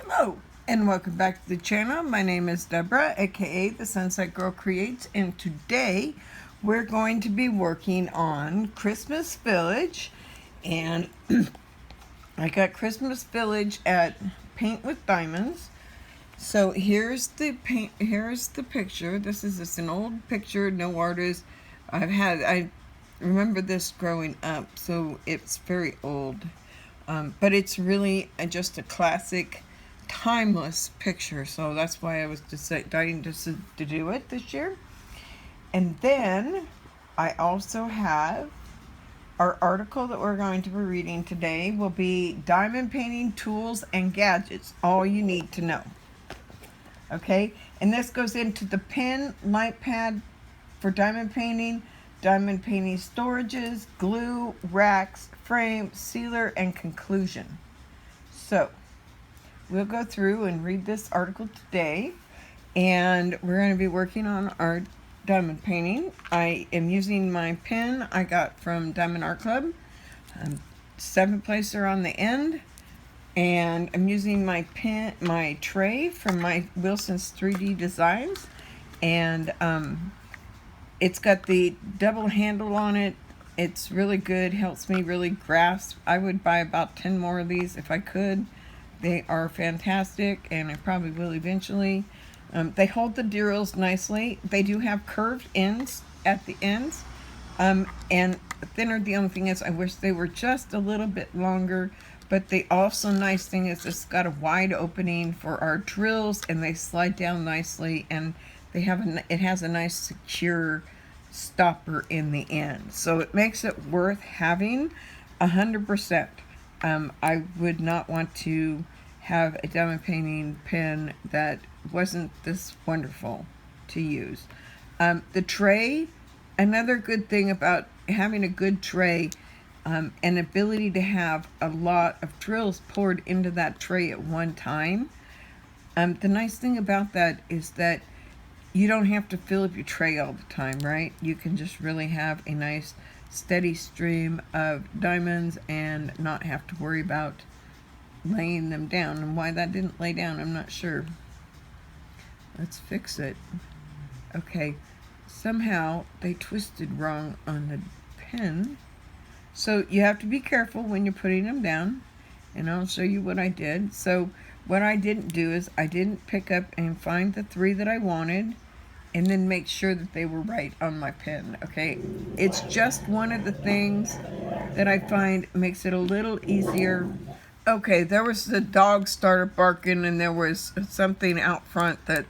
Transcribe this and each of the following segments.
Hello and welcome back to the channel. My name is Deborah, aka the Sunsetgirlcreates, and today we're going to be working on Christmas Village. And I got Christmas Village at Paint with Diamonds. So here's the picture. This is just an old picture, no artist. I remember this growing up, so it's very old. But it's really just a classic, timeless picture, so that's why I was deciding to do it this year. And then I also have our article that we're going to be reading today will be Diamond Painting Tools and Gadgets, all you need to know. Okay, and this goes into the pen, light pad for diamond painting storages, glue, racks, frame, sealer, and conclusion. So we'll go through and read this article today, and we're going to be working on our diamond painting. I am using my pen I got from Diamond Art Club, 7-placer on the end, and I'm using my tray from my Wilson's 3D Designs, and it's got the double handle on it. It's really good, helps me really grasp. I would buy about 10 more of these if I could. They are fantastic, and I probably will eventually. They hold the drills nicely. They do have curved ends at the ends, and thinner. The only thing is I wish they were just a little bit longer, but the also nice thing is it's got a wide opening for our drills, and they slide down nicely, and they have it has a nice secure stopper in the end, so it makes it worth having 100%. I would not want to have a diamond painting pen that wasn't this wonderful to use. The tray, another good thing about having a good tray, an ability to have a lot of drills poured into that tray at one time. The nice thing about that is that you don't have to fill up your tray all the time, right? You can just really have a nice steady stream of diamonds and not have to worry about laying them down. And why that didn't lay down, I'm not sure. Let's fix it. Okay, somehow they twisted wrong on the pen. So you have to be careful when you're putting them down, and I'll show you what I did. So what I didn't do is I didn't pick up and find the 3 that I wanted and then make sure that they were right on my pen. Okay, it's just one of the things that I find makes it a little easier. Okay, there was the dog started barking, and there was something out front that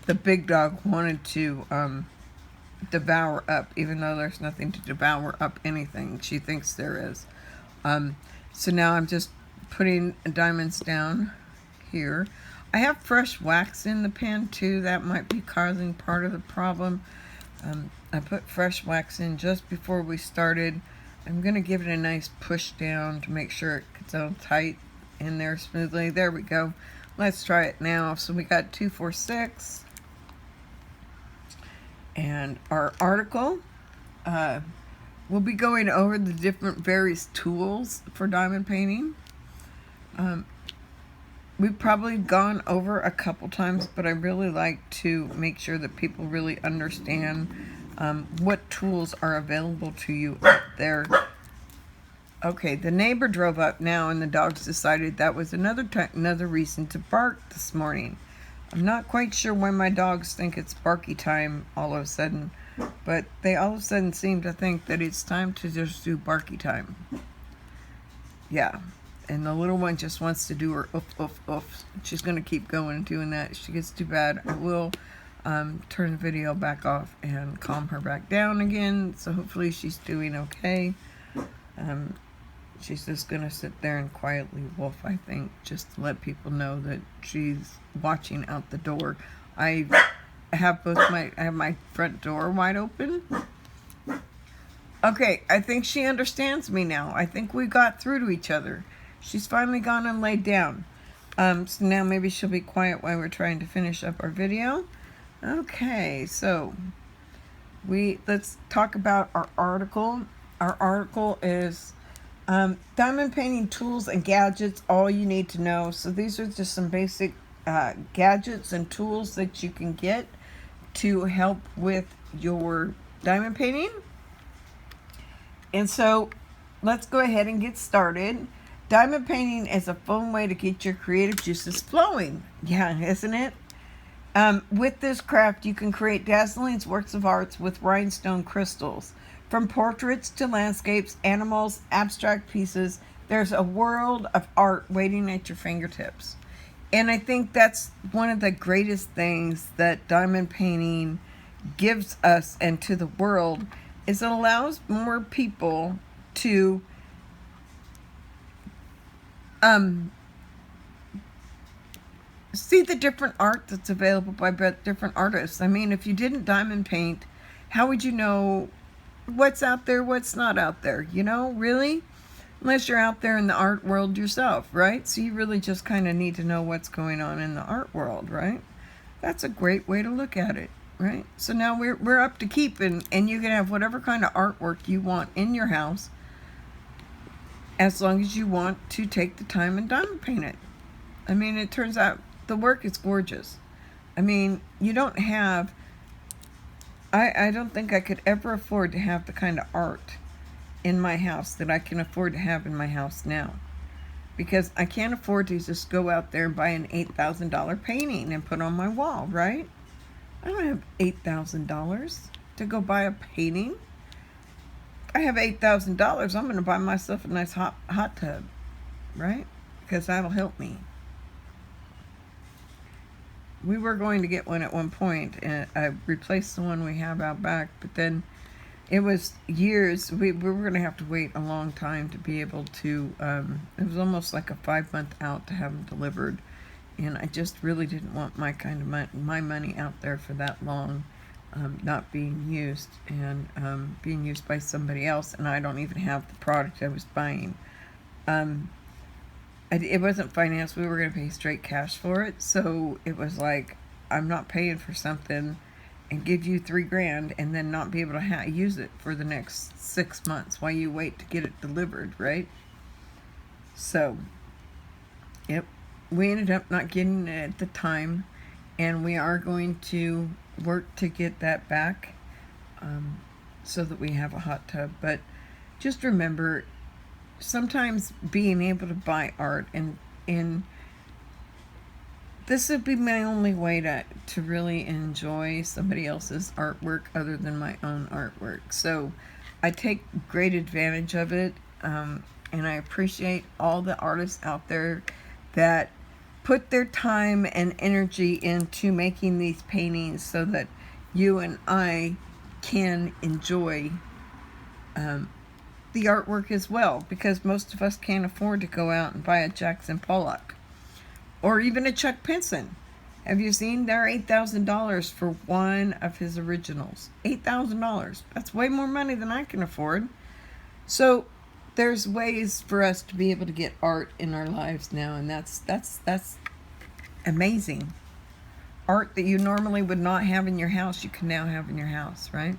the big dog wanted to devour up, even though there's nothing to devour up anything. She thinks there is. So now I'm just putting diamonds down here. I have fresh wax in the pen too. That might be causing part of the problem. I put fresh wax in just before we started. I'm going to give it a nice push down to make sure it gets all tight in there smoothly. There we go. Let's try it now. So we got 2, 4, 6. And our article, we'll be going over the different various tools for diamond painting. We've probably gone over a couple times, but I really like to make sure that people really understand what tools are available to you out there. Okay, the neighbor drove up now, and the dogs decided that was another reason to bark this morning. I'm not quite sure why my dogs think it's barky time all of a sudden, but they all of a sudden seem to think that it's time to just do barky time. Yeah. And the little one just wants to do her oof, oof, oof. She's going to keep going and doing that. If she gets too bad, I will turn the video back off and calm her back down again. So hopefully she's doing okay. She's just going to sit there and quietly wolf, I think, just to let people know that she's watching out the door. I have my front door wide open. Okay, I think she understands me now. I think we got through to each other. She's finally gone and laid down. So now maybe she'll be quiet while we're trying to finish up our video. Okay, so let's talk about our article. Our article is Diamond painting tools and gadgets, all you need to know. So these are just some basic gadgets and tools that you can get to help with your diamond painting. And so let's go ahead and get started. Diamond painting is a fun way to get your creative juices flowing. Yeah, isn't it? With this craft, you can create dazzling works of art with rhinestone crystals. From portraits to landscapes, animals, abstract pieces, there's a world of art waiting at your fingertips. And I think that's one of the greatest things that diamond painting gives us and to the world is it allows more people to see the different art that's available by different artists. I mean, if you didn't diamond paint, how would you know what's out there, what's not out there, really? Unless you're out there in the art world yourself, right? So you really just kind of need to know what's going on in the art world, right? That's a great way to look at it, right? So now we're up to keeping, and you can have whatever kind of artwork you want in your house as long as you want to take the time and diamond paint it. I mean, it turns out the work is gorgeous. I mean, you don't have... I don't think I could ever afford to have the kind of art in my house that I can afford to have in my house now. Because I can't afford to just go out there and buy an $8,000 painting and put on my wall, right? I don't have $8,000 to go buy a painting. If I have $8,000, I'm going to buy myself a nice hot tub, right? Because that'll help me. We were going to get one at one point, and I replaced the one we have out back, but then it was years. We were going to have to wait a long time to be able to, it was almost like a 5-month out to have them delivered, and I just really didn't want my kind of my money out there for that long, not being used, and being used by somebody else, and I don't even have the product I was buying. It wasn't financed. We were going to pay straight cash for it. So it was like, I'm not paying for something and give you $3,000 and then not be able to use it for the next 6 months while you wait to get it delivered, right? So, yep, we ended up not getting it at the time, and we are going to work to get that back so that we have a hot tub. But just remember, sometimes being able to buy art, and this would be my only way to really enjoy somebody else's artwork other than my own artwork. So I take great advantage of it, and I appreciate all the artists out there that put their time and energy into making these paintings so that you and I can enjoy the artwork as well, because most of us can't afford to go out and buy a Jackson Pollock or even a Chuck Pinson. Have you seen? They're $8,000 for one of his originals. $8,000. That's way more money than I can afford. So there's ways for us to be able to get art in our lives now, and that's amazing. Art that you normally would not have in your house, you can now have in your house, right?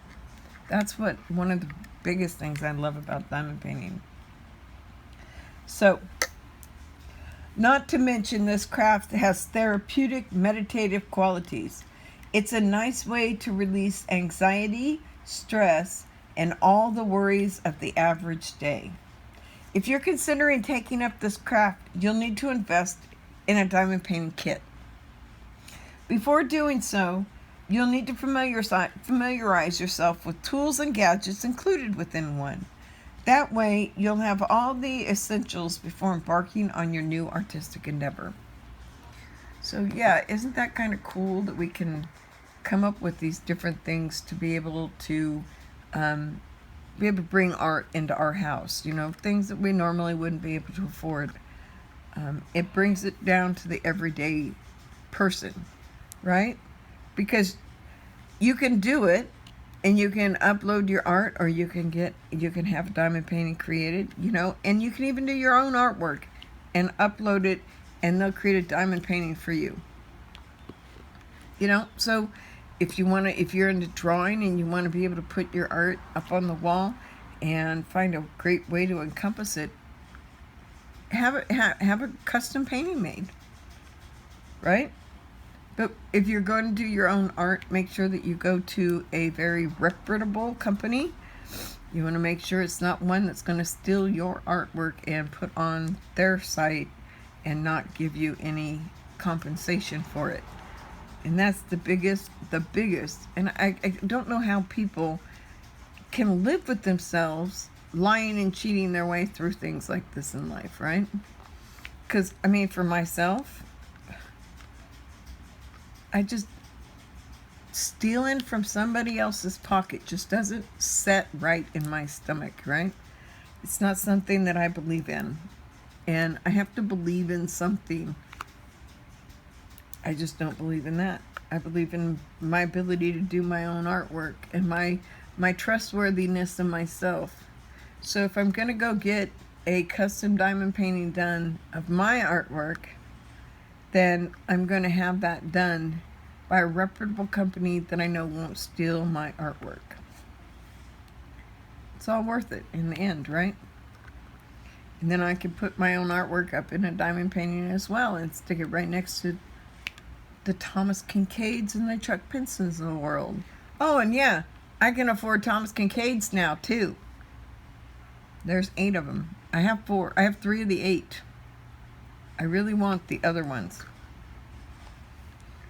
That's what one of the biggest things I love about diamond painting. So, not to mention, this craft has therapeutic, meditative qualities. It's a nice way to release anxiety, stress, and all the worries of the average day. If you're considering taking up this craft, you'll need to invest in a diamond painting kit. Before doing so, you'll need to familiarize yourself with tools and gadgets included within one. That way, you'll have all the essentials before embarking on your new artistic endeavor. So yeah, isn't that kind of cool that we can come up with these different things to be able to bring art into our house? Things that we normally wouldn't be able to afford. It brings it down to the everyday person, right? Because you can do it, and you can upload your art, or you can have a diamond painting created, and you can even do your own artwork and upload it, and they'll create a diamond painting for you. So if you're into drawing and you want to be able to put your art up on the wall and find a great way to encompass it, have a custom painting made, right? But if you're going to do your own art, make sure that you go to a very reputable company. You want to make sure it's not one that's going to steal your artwork and put on their site and not give you any compensation for it. And that's the biggest. And I don't know how people can live with themselves lying and cheating their way through things like this in life, right? Because, I mean, for myself, stealing from somebody else's pocket just doesn't set right in my stomach, right? It's not something that I believe in. And I have to believe in something. I just don't believe in that. I believe in my ability to do my own artwork and my trustworthiness in myself. So if I'm going to go get a custom diamond painting done of my artwork, then I'm going to have that done by a reputable company that I know won't steal my artwork. It's all worth it in the end, right? And then I can put my own artwork up in a diamond painting as well and stick it right next to the Thomas Kincaids and the Chuck Pinsons of the world. Oh, and yeah, I can afford Thomas Kincaids now, too. There's 8 of them. I have 4. I have 3 of the 8. I really want the other ones.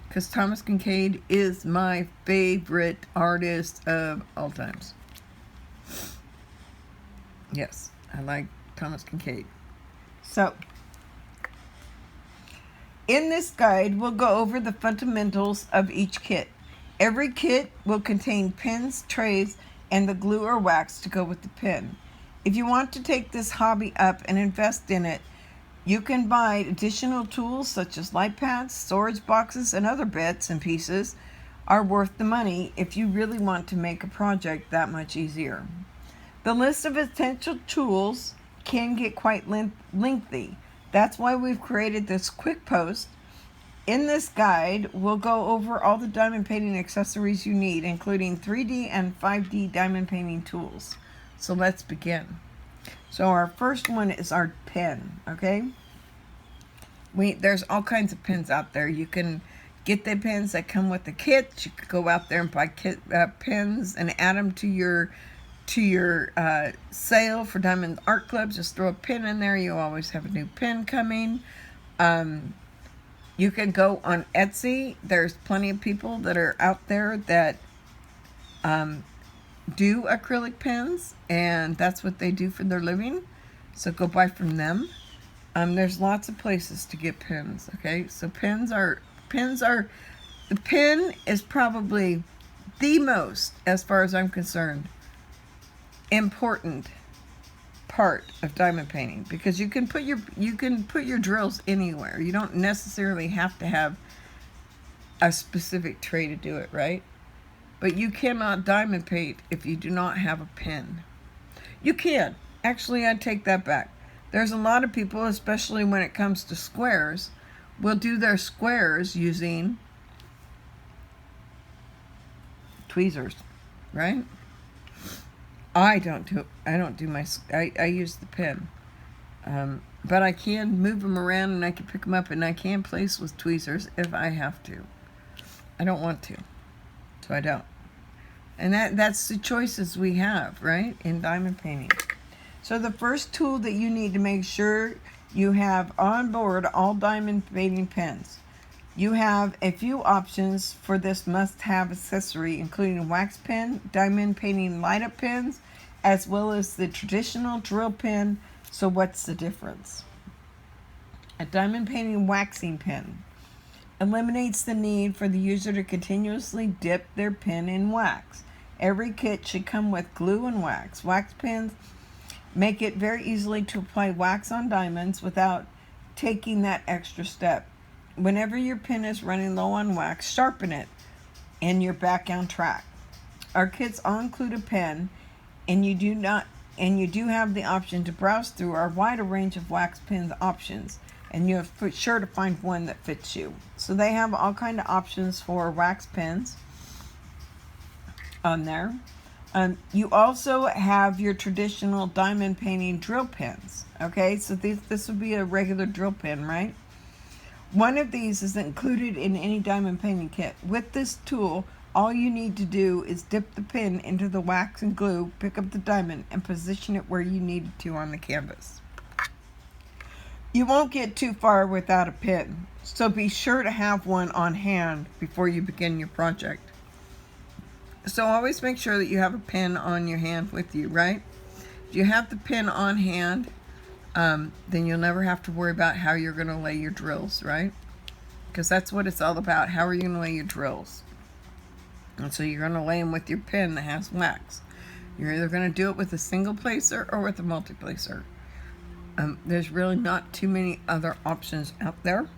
Because Thomas Kincade is my favorite artist of all times. Yes, I like Thomas Kincade. So, in this guide, we'll go over the fundamentals of each kit. Every kit will contain pins, trays, and the glue or wax to go with the pin. If you want to take this hobby up and invest in it, you can buy additional tools such as light pads, storage boxes, and other bits and pieces are worth the money if you really want to make a project that much easier. The list of essential tools can get quite lengthy. That's why we've created this quick post. In this guide, we'll go over all the diamond painting accessories you need, including 3D and 5D diamond painting tools. So let's begin. So our first one is our pen, okay? There's all kinds of pens out there. You can get the pens that come with the kit. You could go out there and buy pens and add them to your sale for Diamond Art Club. Just throw a pin in there. You always have a new pen coming. You can go on Etsy. There's plenty of people that are out there that do acrylic pens, and that's what they do for their living. So go buy from them. There's lots of places to get pens. Okay, so the pen is probably the most, as far as I'm concerned, important part of diamond painting, because you can put your drills anywhere. You don't necessarily have to have a specific tray to do it, right? But you cannot diamond paint if you do not have a pen. You can. Actually, I take that back. There's a lot of people, especially when it comes to squares, will do their squares using tweezers, right? I use the pen. But I can move them around and I can pick them up and I can place with tweezers if I have to. I don't want to, so I don't. And that's the choices we have, right, in diamond painting. So the first tool that you need to make sure you have on board all diamond painting pens. You have a few options for this must-have accessory, including a wax pen, diamond painting light-up pens, as well as the traditional drill pen. So what's the difference? A diamond painting waxing pen eliminates the need for the user to continuously dip their pen in wax. Every kit should come with glue and wax. Wax pens make it very easily to apply wax on diamonds without taking that extra step. Whenever your pen is running low on wax, sharpen it and you're back on track. Our kits all include a pen, and you do have the option to browse through our wider range of wax pen options, and you're sure to find one that fits you. So they have all kind of options for wax pens on there. You also have your traditional diamond painting drill pins. Okay, so this would be a regular drill pin, right? One of these is included in any diamond painting kit. With this tool, all you need to do is dip the pin into the wax and glue, pick up the diamond, and position it where you need it to on the canvas. You won't get too far without a pin, so be sure to have one on hand before you begin your project. So always make sure that you have a pin on your hand with you, right? If you have the pin on hand, then you'll never have to worry about how you're going to lay your drills, right? Because that's what it's all about. How are you going to lay your drills? And so you're going to lay them with your pin that has wax. You're either going to do it with a single placer or with a multi-placer. There's really not too many other options out there.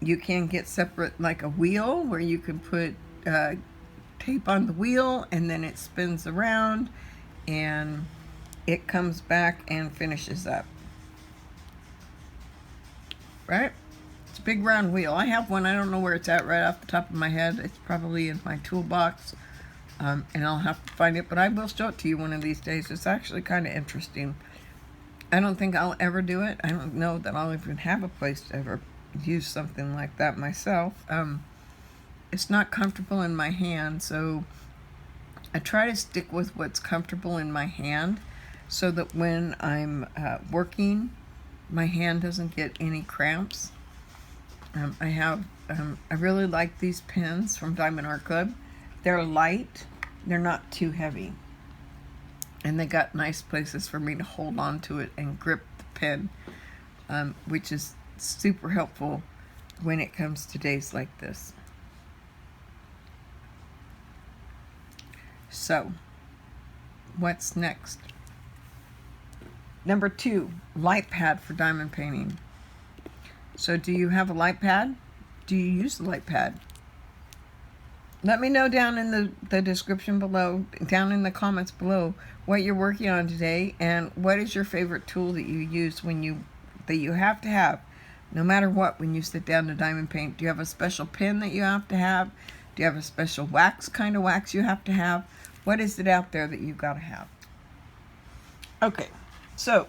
You can get separate, like a wheel, where you can put tape on the wheel and then it spins around and it comes back and finishes up. Right? It's a big round wheel. I have one. I don't know where it's at right off the top of my head. It's probably in my toolbox, and I'll have to find it, but I will show it to you one of these days. It's actually kind of interesting. I don't think I'll ever do it. I don't know that I'll even have a place to ever use something like that myself. It's not comfortable in my hand, so I try to stick with what's comfortable in my hand so that when I'm working, my hand doesn't get any cramps. I really like these pins from Diamond Art Club. They're light, they're not too heavy, and they got nice places for me to hold on to it and grip the pin, which is super helpful when it comes to days like this. So, what's next? Number 2, light pad for diamond painting. So do you have a light pad? Do you use the light pad? Let me know down in the description below, down in the comments below, what you're working on today and what is your favorite tool that you use that you have to have, no matter what, when you sit down to diamond paint. Do you have a special pen that you have to have? Do you have a special kind of wax you have to have? What is it out there that you've got to have? Okay, so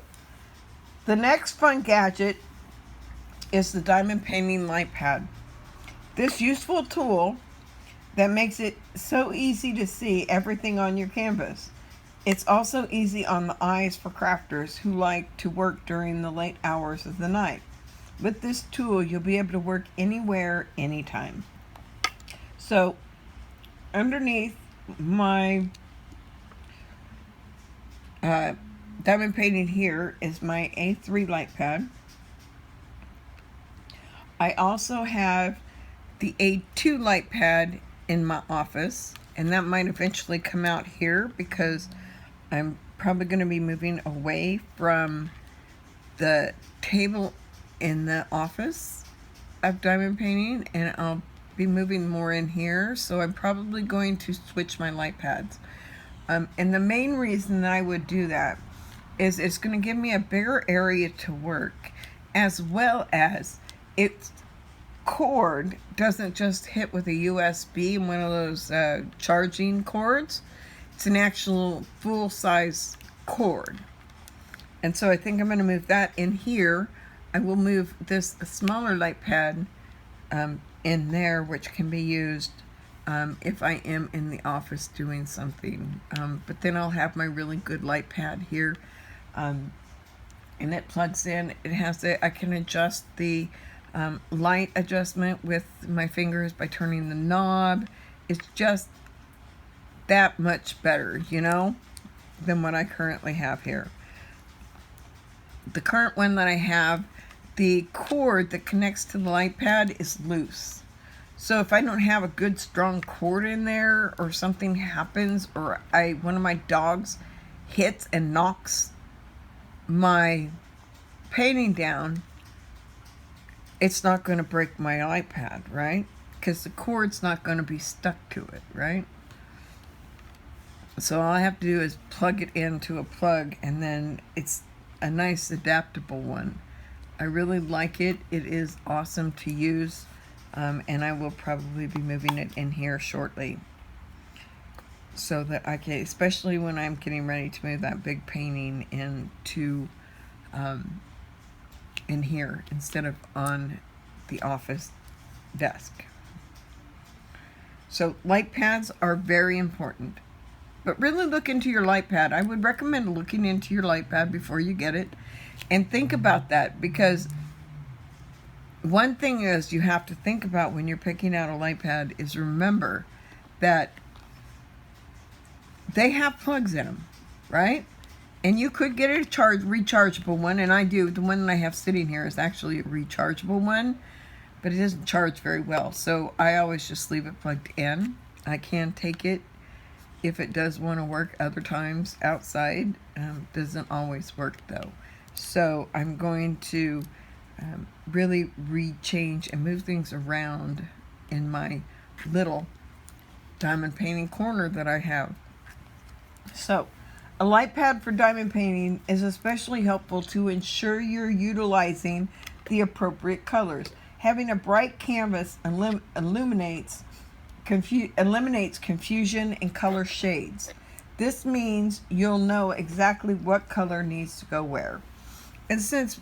the next fun gadget is the diamond painting light pad. This useful tool that makes it so easy to see everything on your canvas. It's also easy on the eyes for crafters who like to work during the late hours of the night. With this tool, you'll be able to work anywhere, anytime. So, underneath my diamond painting here is my A3 light pad. I also have the A2 light pad in my office, and that might eventually come out here because I'm probably going to be moving away from the table in the office of diamond painting, and I'll be moving more in here, so I'm probably going to switch my light pads. And the main reason that I would do that is it's going to give me a bigger area to work, as well as its cord doesn't just hit with a USB and one of those charging cords. It's an actual full-size cord. And so I think I'm going to move that in here. I will move this smaller light pad in there, which can be used if I am in the office doing something. But then I'll have my really good light pad here. And it plugs in. It has I can adjust the light adjustment with my fingers by turning the knob. It's just that much better, you know, than what I currently have here. The current one that I have, the cord that connects to the light pad is loose. So if I don't have a good strong cord in there, or something happens, or one of my dogs hits and knocks my painting down, it's not going to break my light pad, right? Because the cord's not going to be stuck to it, right? So all I have to do is plug it into a plug, and then it's a nice adaptable one. I really like it. It is awesome to use, and I will probably be moving it in here shortly. so that I can, especially when I'm getting ready to move that big painting into in here instead of on the office desk. So light pads are very important. But really look into your light pad. I would recommend looking into your light pad before you get it. And think about that, because one thing is you have to think about when you're picking out a light pad is remember that they have plugs in them, right? And you could get a rechargeable one, and I do. The one that I have sitting here is actually a rechargeable one, but it doesn't charge very well. So I always just leave it plugged in. I can take it if it does want to work other times outside. Doesn't always work though. So I'm going to really rechange and move things around in my little diamond painting corner that I have. So a light pad for diamond painting is especially helpful to ensure you're utilizing the appropriate colors. Having a bright canvas eliminates confusion in color shades. This means you'll know exactly what color needs to go where. And since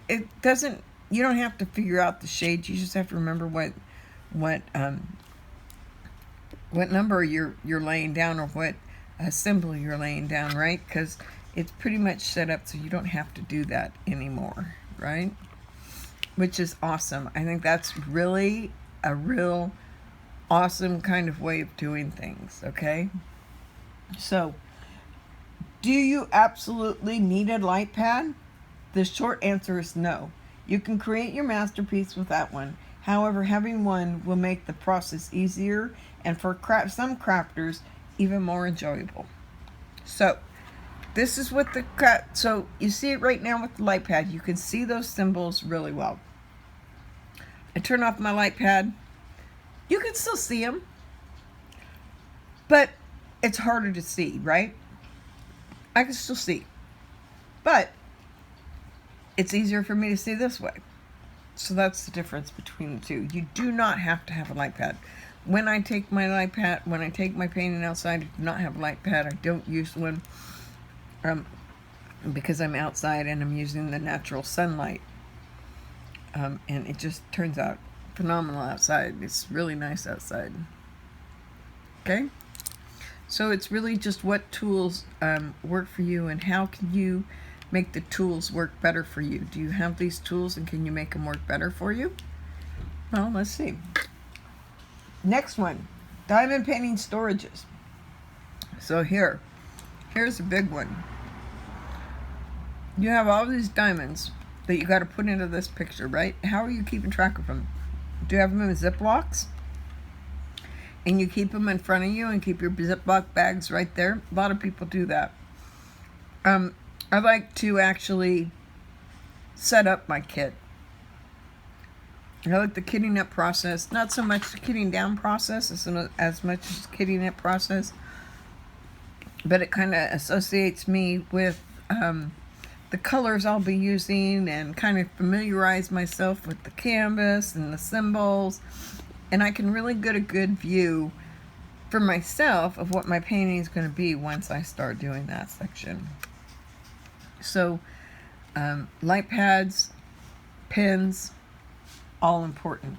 it doesn't, you don't have to figure out the shades. You just have to remember what number you're laying down, or what symbol you're laying down, right? Because it's pretty much set up so you don't have to do that anymore, right? Which is awesome. I think that's really a real awesome kind of way of doing things, okay? So, do you absolutely need a light pad? The short answer is no. You can create your masterpiece without one. However, having one will make the process easier, and for some crafters, even more enjoyable. So, this is what so you see it right now with the light pad. You can see those symbols really well. I turn off my light pad. You can still see them, but it's harder to see, right? I can still see, but it's easier for me to see this way. So that's the difference between the two. You do not have to have a light pad. When I take my painting outside, I do not have a light pad. I don't use one because I'm outside and I'm using the natural sunlight. And it just turns out phenomenal outside. It's really nice outside. Okay? So it's really just what tools work for you, and how can you make the tools work better for you. Do you have these tools, and can you make them work better for you? Well, let's see. Next one, diamond painting storages. So here's a big one. You have all these diamonds that you got to put into this picture, right? How are you keeping track of them? Do you have them in Ziplocs? And you keep them in front of you and keep your Ziploc bags right there? A lot of people do that. I like to actually set up my kit. I like the kitting up process. Not so much the kitting down process as much as the kitting up process. But it kind of associates me with the colors I'll be using, and kind of familiarize myself with the canvas and the symbols. And I can really get a good view for myself of what my painting is going to be once I start doing that section. So light pads, pens, all important.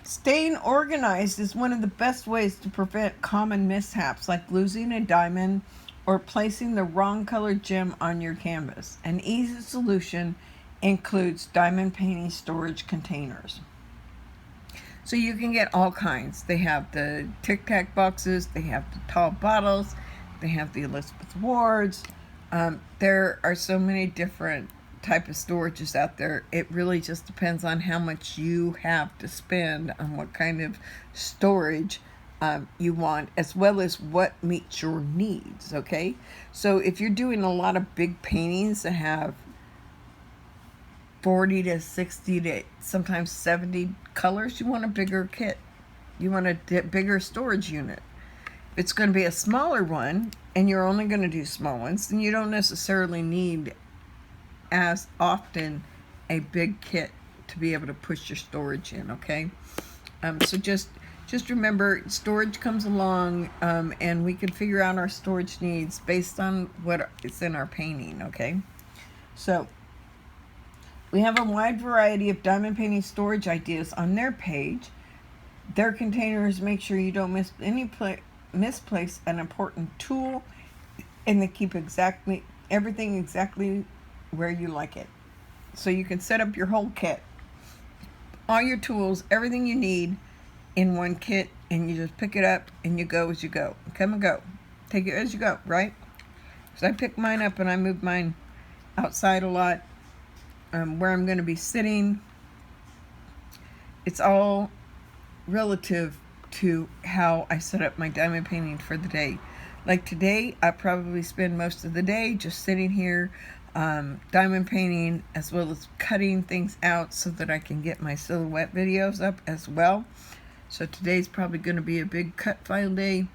Staying organized is one of the best ways to prevent common mishaps like losing a diamond or placing the wrong colored gem on your canvas. An easy solution includes diamond painting storage containers. So you can get all kinds. They have the Tic Tac boxes, they have the tall bottles, they have the Elizabeth Wards. There are so many different type of storages out there. It really just depends on how much you have to spend on what kind of storage you want, as well as what meets your needs, okay? So if you're doing a lot of big paintings that have 40 to 60 to sometimes 70 colors, you want a bigger kit. You want a bigger storage unit. If it's going to be a smaller one, and you're only going to do small ones, then you don't necessarily need as often a big kit to be able to push your storage in, okay? So just just remember, storage comes along, and we can figure out our storage needs based on what is in our painting, okay? So, we have a wide variety of diamond painting storage ideas on their page. Their containers make sure you don't misplace an important tool, and they keep everything exactly where you like it. So you can set up your whole kit, all your tools, everything you need in one kit, and you just pick it up and you go as you go. Come and go. Take it as you go, right? So I pick mine up and I move mine outside a lot, where I'm going to be sitting. It's all relative to how I set up my diamond painting for the day. Like today, I probably spend most of the day just sitting here, diamond painting, as well as cutting things out so that I can get my silhouette videos up as well. So today's probably going to be a big cut file day.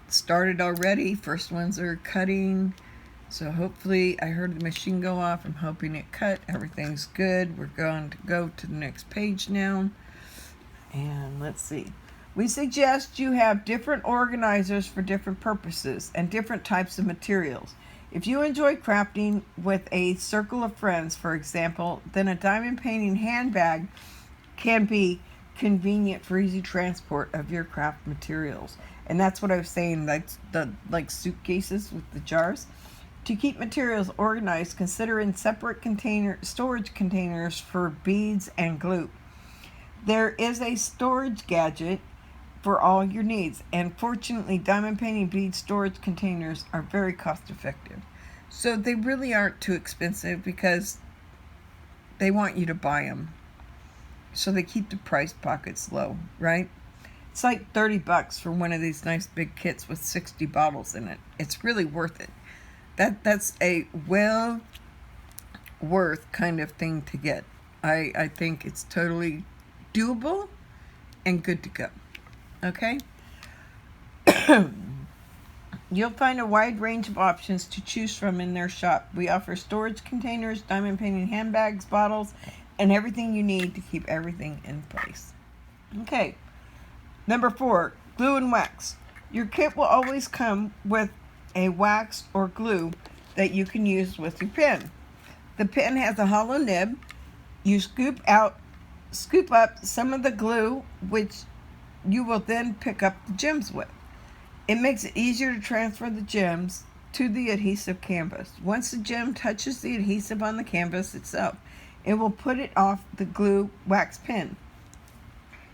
Started already. First ones are cutting. So hopefully, I heard the machine go off. I'm hoping it cut. Everything's good. We're going to go to the next page now. And let's see. We suggest you have different organizers for different purposes and different types of materials. If you enjoy crafting with a circle of friends, for example, then a diamond painting handbag can be convenient for easy transport of your craft materials. And that's what I was saying, like suitcases with the jars. To keep materials organized, consider in separate storage containers for beads and glue. There is a storage gadget for all your needs, and fortunately, diamond painting bead storage containers are very cost effective. So they really aren't too expensive because they want you to buy them. So they keep the price pockets low, right? It's like $30 for one of these nice big kits with 60 bottles in it. It's really worth it. That's a well worth kind of thing to get. I think it's totally doable and good to go. Okay? You'll find a wide range of options to choose from in their shop. We offer storage containers, diamond painting handbags, bottles, and everything you need to keep everything in place. Okay. Number 4, glue and wax. Your kit will always come with a wax or glue that you can use with your pen. The pen has a hollow nib. You scoop up some of the glue, which you will then pick up the gems with. It makes it easier to transfer the gems to the adhesive canvas. Once the gem touches the adhesive on the canvas itself, it will put it off the glue wax pen.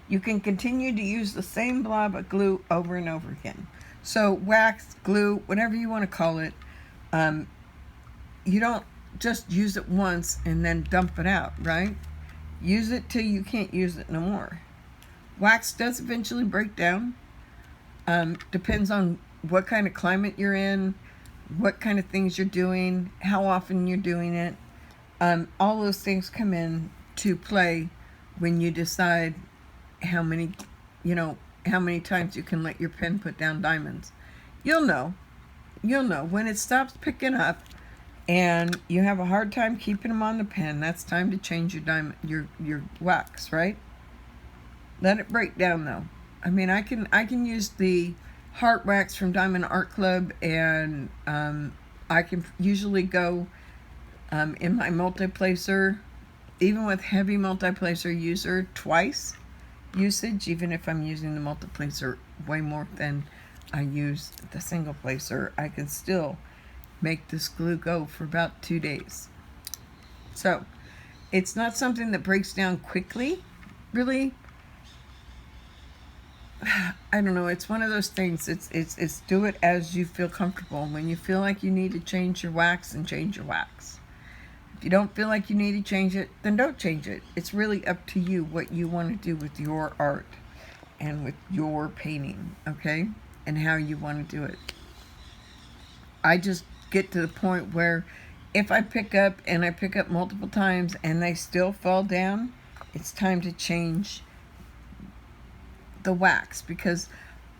You can continue to use the same blob of glue over and over again. So wax, glue, whatever you want to call it, you don't just use it once and then dump it out, right? Use it till you can't use it no more. Wax does eventually break down. Depends on what kind of climate you're in, what kind of things you're doing, how often you're doing it. All those things come in to play when you decide how many times you can let your pen put down diamonds. You'll know when it stops picking up and you have a hard time keeping them on the pen. That's time to change your wax, right? Let it break down though. I mean, I can use the heart wax from Diamond Art Club, and I can usually go in my multiplacer, even with heavy multiplacer user, twice usage, even if I'm using the multiplacer way more than I use the single placer. I can still make this glue go for about 2 days. So it's not something that breaks down quickly, really. I don't know, it's one of those things. It's do it as you feel comfortable. When you feel like you need to change your wax, then change your wax. If you don't feel like you need to change it, then don't change it. It's really up to you what you want to do with your art and with your painting, okay? And how you want to do it. I just get to the point where if I pick up multiple times and they still fall down, it's time to change the wax, because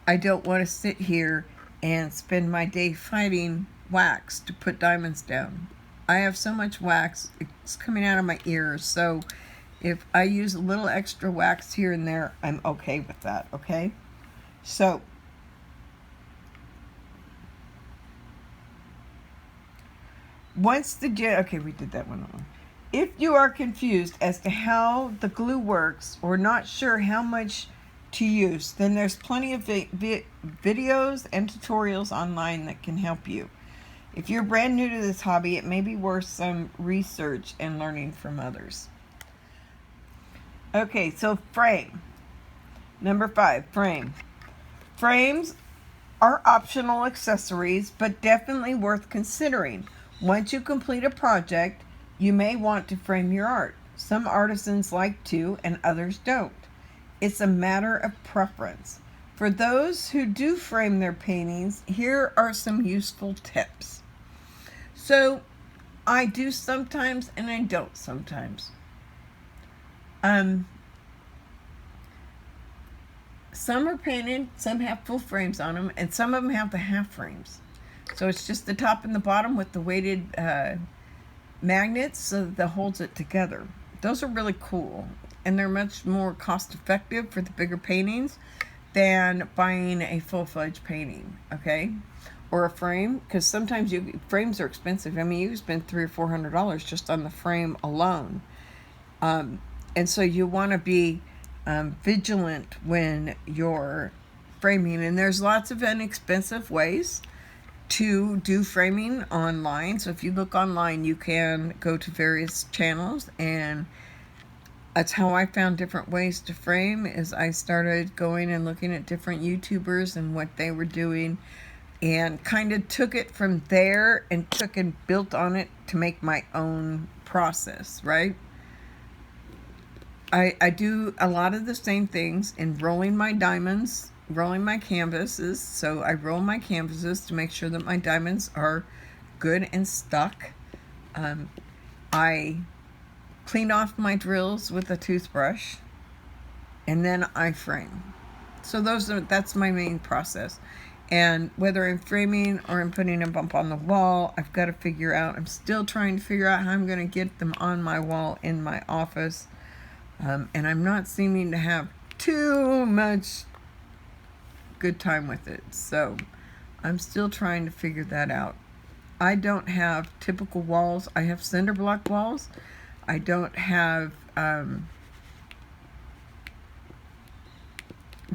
I don't want to sit here and spend my day fighting wax to put diamonds down. I have so much wax, it's coming out of my ears, so If I use a little extra wax here and there, I'm okay with that, okay? So, once the okay, we did that one wrong. If you are confused as to how the glue works or not sure how much to use, then there's plenty of videos and tutorials online that can help you. If you're brand new to this hobby, it may be worth some research and learning from others. Okay, so frame. Number 5, frame. Frames are optional accessories, but definitely worth considering. Once you complete a project, you may want to frame your art. Some artisans like to, and others don't. It's a matter of preference. For those who do frame their paintings, here are some useful tips. So, I do sometimes and I don't sometimes. Some are painted, some have full frames on them, and some of them have the half frames. So it's just the top and the bottom with the weighted magnets so that holds it together. Those are really cool, and they're much more cost effective for the bigger paintings than buying a full-fledged painting, okay? Or a frame, because sometimes frames are expensive. I mean, you spend $300 or $400 just on the frame alone. And so you want to be vigilant when you're framing, and there's lots of inexpensive ways to do framing online. So if you look online, you can go to various channels, and that's how I found different ways to frame. Is I started going and looking at different YouTubers and what they were doing, and kind of took it from there and built on it to make my own process, right? I do a lot of the same things in rolling my diamonds, rolling my canvases. So I roll my canvases to make sure that my diamonds are good and stuck. I clean off my drills with a toothbrush, and then I frame. So that's my main process. And whether I'm framing or I'm putting them up on the wall, I've got to figure out. I'm still trying to figure out how I'm going to get them on my wall in my office. And I'm not seeming to have too much good time with it. So I'm still trying to figure that out. I don't have typical walls. I have cinder block walls. I don't have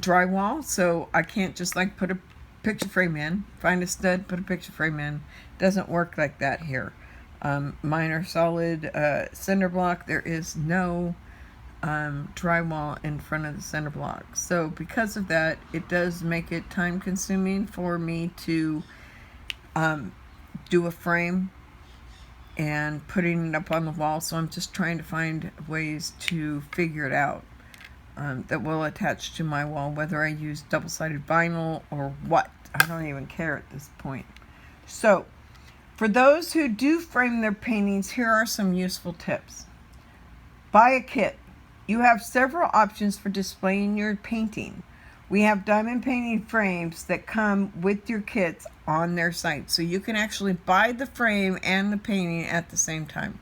drywall, so I can't just like put a picture frame in, find a stud, put a picture frame in. Doesn't work like that here. Mine are solid cinder block. There is no drywall in front of the cinder block. So because of that, it does make it time consuming for me to do a frame and putting it up on the wall. So I'm just trying to find ways to figure it out that will attach to my wall, whether I use double-sided vinyl or what. I don't even care at this point. So for those who do frame their paintings, here are some useful tips. Buy a kit. You have several options for displaying your painting. We have diamond painting frames that come with your kits on their site. So you can actually buy the frame and the painting at the same time.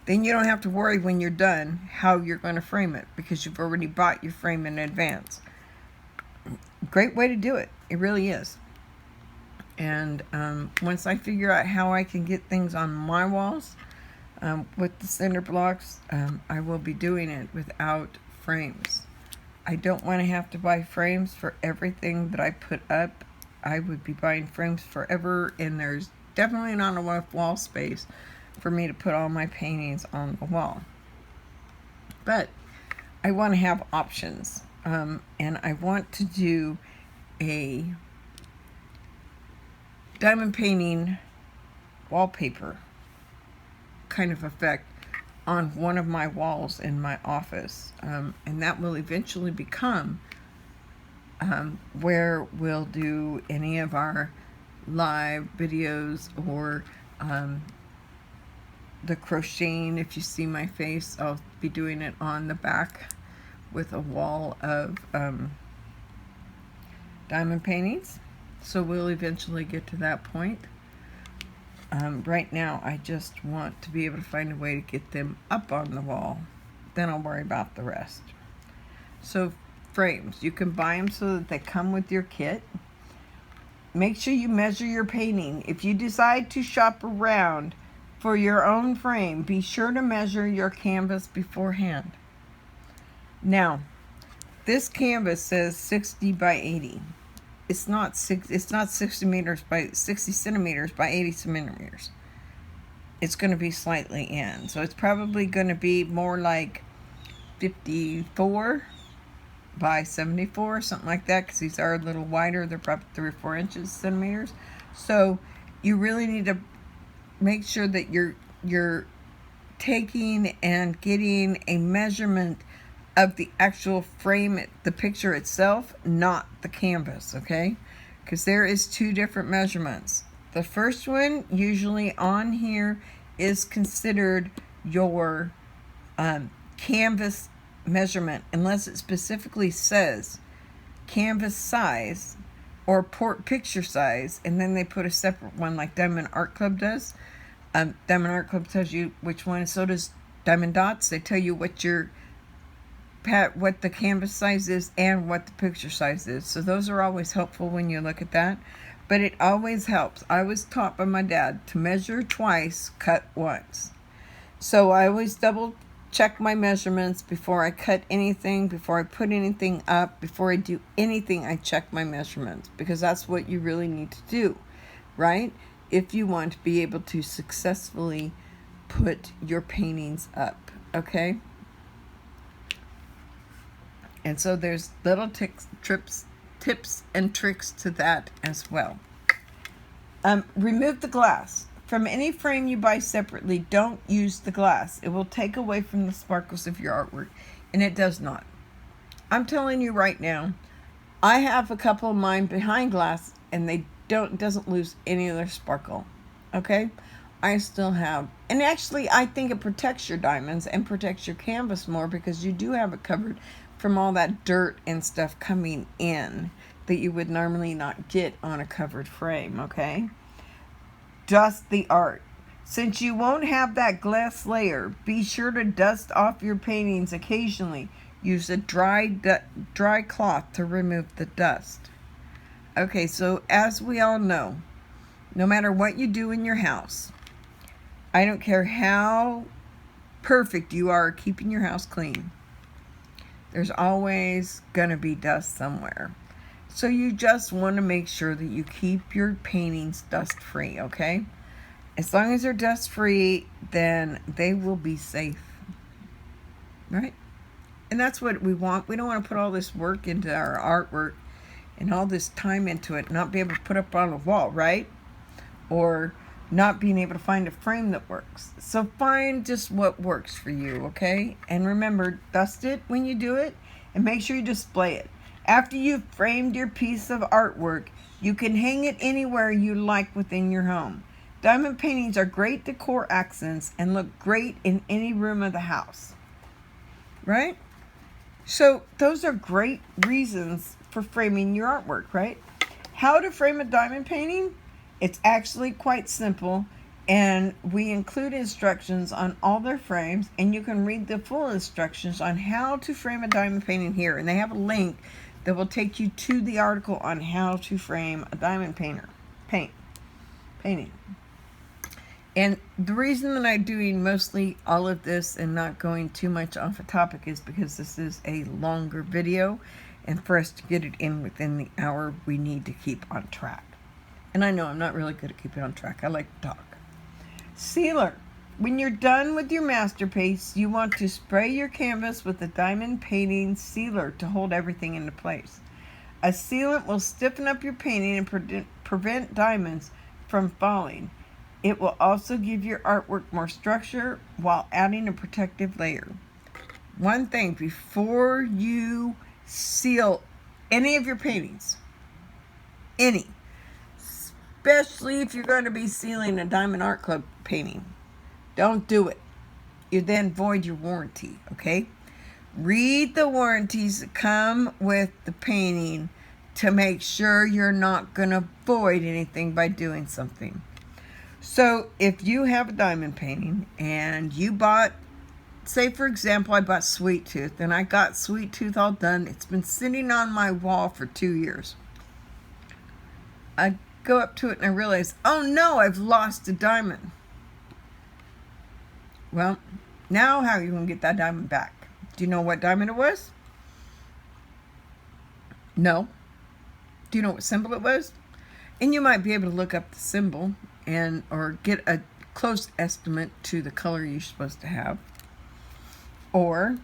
Then you don't have to worry when you're done how you're going to frame it, because you've already bought your frame in advance. Great way to do it. It really is. And once I figure out how I can get things on my walls, with the cinder blocks, I will be doing it without frames. I don't want to have to buy frames for everything that I put up. I would be buying frames forever, and there's definitely not enough wall space for me to put all my paintings on the wall. But I want to have options, and I want to do a diamond painting wallpaper kind of effect on one of my walls in my office, and that will eventually become where we'll do any of our live videos, or the crocheting. If you see my face, I'll be doing it on the back with a wall of diamond paintings. So we'll eventually get to that point. Right now, I just want to be able to find a way to get them up on the wall then I'll worry about the rest. So frames, you can buy them so that they come with your kit. Make sure you measure your painting. If you decide to shop around for your own frame, be sure to measure your canvas beforehand. Now, this canvas says 60 by 80. It's not 60 meters by 60 centimeters by 80 centimeters. It's going to be slightly in. So it's probably going to be more like 54 by 74, something like that, because these are a little wider. They're probably 3 or 4 centimeters. So you really need to make sure that you're taking and getting a measurement of the actual frame, the picture itself, not the canvas, okay? Because there is 2 different measurements. The first one, usually on here, is considered your canvas measurement, unless it specifically says canvas size or picture size, and then they put a separate one like Diamond Art Club does. Diamond Art Club tells you which one, so does Diamond Dots. They tell you what the canvas size is and what the picture size is. So those are always helpful when you look at that. But it always helps. I was taught by my dad to measure twice, cut once. So I always double check my measurements before I cut anything, before I put anything up, before I do anything. I check my measurements, because that's what you really need to do, right? If you want to be able to successfully put your paintings up, okay? And so there's little tips and tricks to that as well. Remove the glass. From any frame you buy separately, don't use the glass. It will take away from the sparkles of your artwork, and it does not. I'm telling you right now, I have a couple of mine behind glass, and it doesn't lose any of their sparkle, okay? I still have, and actually I think it protects your diamonds and protects your canvas more, because you do have it covered from all that dirt and stuff coming in that you would normally not get on a covered frame, okay? Dust the art. Since you won't have that glass layer, be sure to dust off your paintings occasionally. Use a dry cloth to remove the dust. Okay, so as we all know, no matter what you do in your house, I don't care how perfect you are keeping your house clean, there's always going to be dust somewhere. So you just want to make sure that you keep your paintings dust-free, okay? As long as they're dust-free, then they will be safe, right? And that's what we want. We don't want to put all this work into our artwork and all this time into it, not be able to put up on a wall, right? Or not being able to find a frame that works. So find just what works for you, okay? And remember, dust it when you do it, and make sure you display it. After you've framed your piece of artwork, you can hang it anywhere you like within your home. Diamond paintings are great decor accents and look great in any room of the house, right? So those are great reasons for framing your artwork, right? How to frame a diamond painting? It's actually quite simple, and we include instructions on all their frames, and you can read the full instructions on how to frame a diamond painting here. And they have a link that will take you to the article on how to frame a diamond painting. And the reason that I'm doing mostly all of this and not going too much off a topic is because this is a longer video, and for us to get it in within the hour, we need to keep on track. And I know I'm not really good at keeping on track. I like to talk. Sealer. When you're done with your masterpiece, you want to spray your canvas with a diamond painting sealer to hold everything into place. A sealant will stiffen up your painting and prevent diamonds from falling. It will also give your artwork more structure while adding a protective layer. One thing, before you seal any of your paintings, especially if you're going to be sealing a Diamond Art Club painting, don't do it. You then void your warranty, okay? Read the warranties that come with the painting to make sure you're not going to void anything by doing something. So if you have a diamond painting and you bought say for example, I bought Sweet Tooth, and I got Sweet Tooth all done. It's been sitting on my wall for 2 years. I go up to it and I realize, oh no, I've lost a diamond. Well, now how are you going to get that diamond back? Do you know what diamond it was? No. Do you know what symbol it was? And you might be able to look up the symbol and or get a close estimate to the color you're supposed to have. Or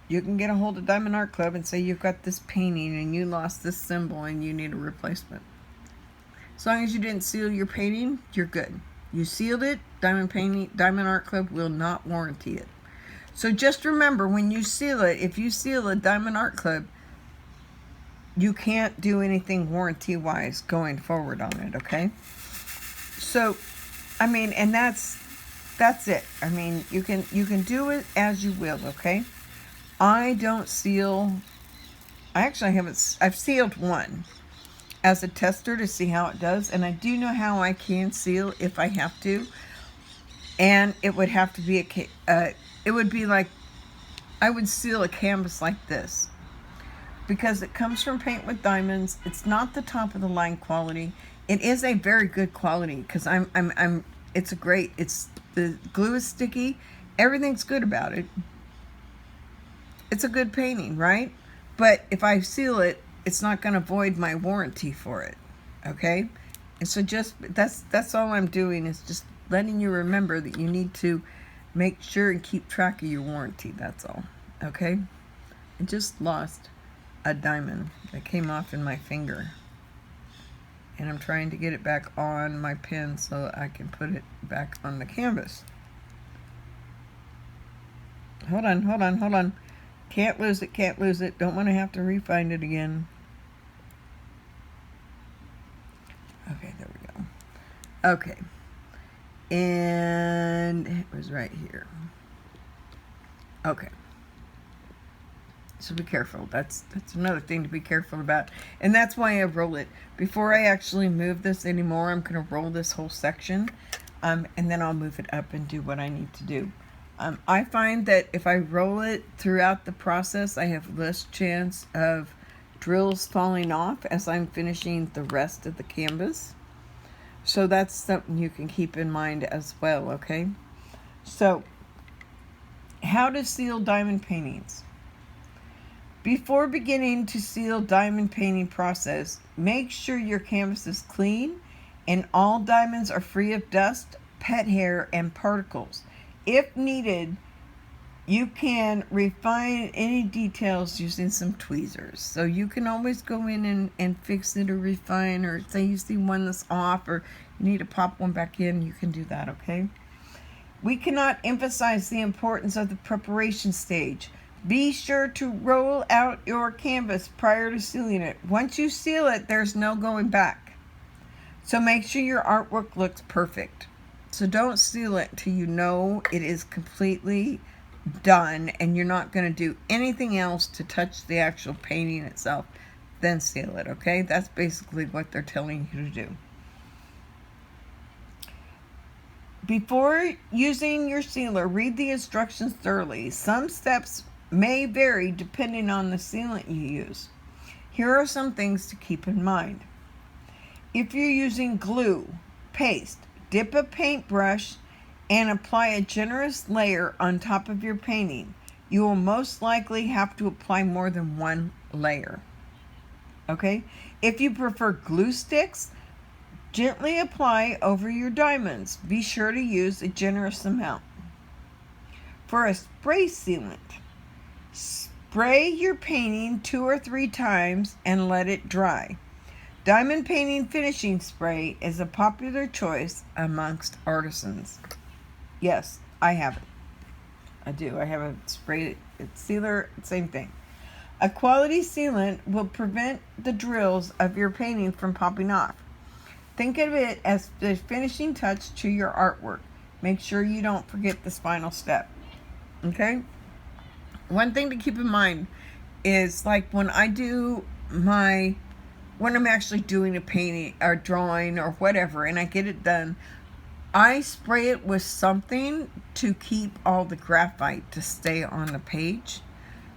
you can get a hold of Diamond Art Club and say you've got this painting and you lost this symbol and you need a replacement. As long as you didn't seal your painting, you're good. You sealed it, Diamond Art Club will not warranty it. So just remember, when you seal it, if you seal a Diamond Art Club, you can't do anything warranty-wise going forward on it, okay? So, I mean, and that's it. I mean, you can do it as you will, okay? I don't seal. I actually haven't. I've sealed one as a tester to see how it does, and I do know how I can seal if I have to. And it would have to be it would be like I would seal a canvas like this, because it comes from Paint with Diamonds. It's not the top of the line quality. It is a very good quality because it's the glue is sticky. Everything's good about it. It's a good painting, right? But if I seal it, it's not going to void my warranty for it. Okay? And so that's all I'm doing, is just letting you remember that you need to make sure and keep track of your warranty. That's all. Okay? I just lost a diamond that came off in my finger. And I'm trying to get it back on my pen so I can put it back on the canvas. Hold on. Can't lose it. Don't want to have to refind it again. Okay, there we go. Okay. And it was right here. Okay. So be careful. That's another thing to be careful about. And that's why I roll it. Before I actually move this anymore, I'm going to roll this whole section. And then I'll move it up and do what I need to do. I find that if I roll it throughout the process, I have less chance of drills falling off as I'm finishing the rest of the canvas. So that's something you can keep in mind as well, okay? So, how to seal diamond paintings. Before beginning to seal diamond painting process, make sure your canvas is clean and all diamonds are free of dust, pet hair, and particles. If needed, you can refine any details using some tweezers. So you can always go in and fix it or refine, or say you see one that's off or you need to pop one back in, you can do that, okay? We cannot emphasize the importance of the preparation stage. Be sure to roll out your canvas prior to sealing it. Once you seal it, there's no going back. So make sure your artwork looks perfect. So don't seal it until you know it is completely done and you're not going to do anything else to touch the actual painting itself. Then seal it, okay? That's basically what they're telling you to do. Before using your sealer, read the instructions thoroughly. Some steps may vary depending on the sealant you use. Here are some things to keep in mind. If you're using glue, paste, dip a paintbrush and apply a generous layer on top of your painting. You will most likely have to apply more than one layer. Okay? If you prefer glue sticks, gently apply over your diamonds. Be sure to use a generous amount. For a spray sealant, spray your painting 2 or 3 times and let it dry. Diamond painting finishing spray is a popular choice amongst artisans. Yes, I have it. I do. I have a spray sealer, same thing. A quality sealant will prevent the drills of your painting from popping off. Think of it as the finishing touch to your artwork. Make sure you don't forget this final step. Okay? One thing to keep in mind is, like, when I'm actually doing a painting or drawing or whatever and I get it done, I spray it with something to keep all the graphite to stay on the page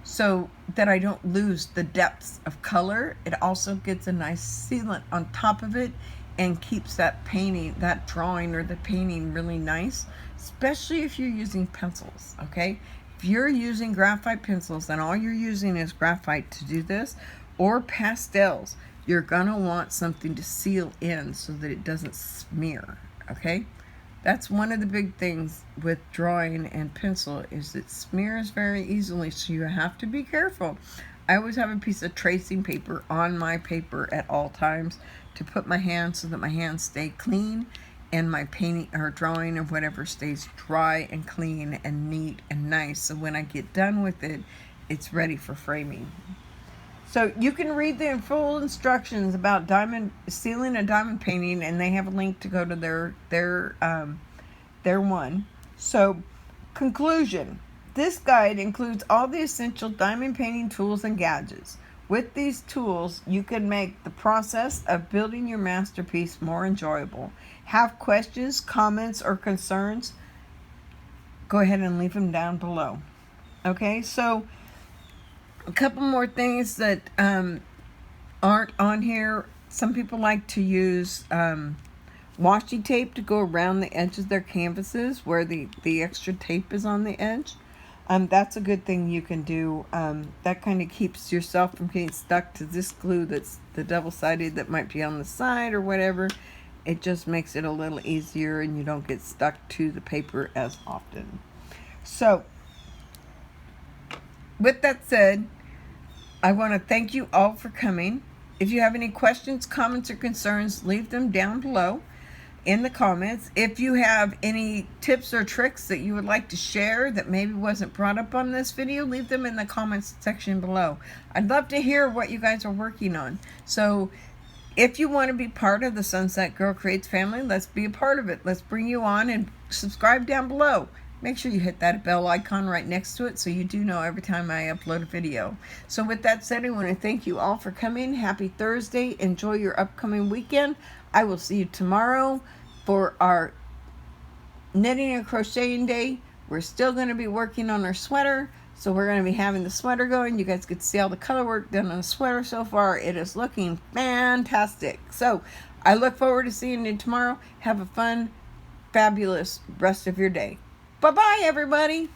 so that I don't lose the depths of color. It also gets a nice sealant on top of it and keeps that painting, that drawing or the painting really nice, especially if you're using pencils, okay? If you're using graphite pencils and all you're using is graphite to do this, or pastels, you're gonna want something to seal in so that it doesn't smear, okay? That's one of the big things with drawing and pencil is it smears very easily, so you have to be careful. I always have a piece of tracing paper on my paper at all times to put my hands so that my hands stay clean and my painting or drawing or whatever stays dry and clean and neat and nice. So when I get done with it, it's ready for framing. So you can read the full instructions about sealing a diamond painting, and they have a link to go to their one. So, conclusion. This guide includes all the essential diamond painting tools and gadgets. With these tools, you can make the process of building your masterpiece more enjoyable. Have questions, comments, or concerns? Go ahead and leave them down below. Okay, so a couple more things that aren't on here. Some people like to use washi tape to go around the edges of their canvases where the extra tape is on the edge. That's a good thing you can do. That kind of keeps yourself from getting stuck to this glue that's the double-sided that might be on the side or whatever. It just makes it a little easier and you don't get stuck to the paper as often. So, with that said, I want to thank you all for coming. If you have any questions, comments, or concerns, leave them down below in the comments. If you have any tips or tricks that you would like to share that maybe wasn't brought up on this video, leave them in the comments section below. I'd love to hear what you guys are working on. So if you want to be part of the Sunset Girl Creates family, let's be a part of it. Let's bring you on, and subscribe down below. Make sure you hit that bell icon right next to it so you do know every time I upload a video. So with that said, I want to thank you all for coming. Happy Thursday. Enjoy your upcoming weekend. I will see you tomorrow for our knitting and crocheting day. We're still going to be working on our sweater. So we're going to be having the sweater going. You guys could see all the color work done on the sweater so far. It is looking fantastic. So I look forward to seeing you tomorrow. Have a fun, fabulous rest of your day. Bye-bye, everybody.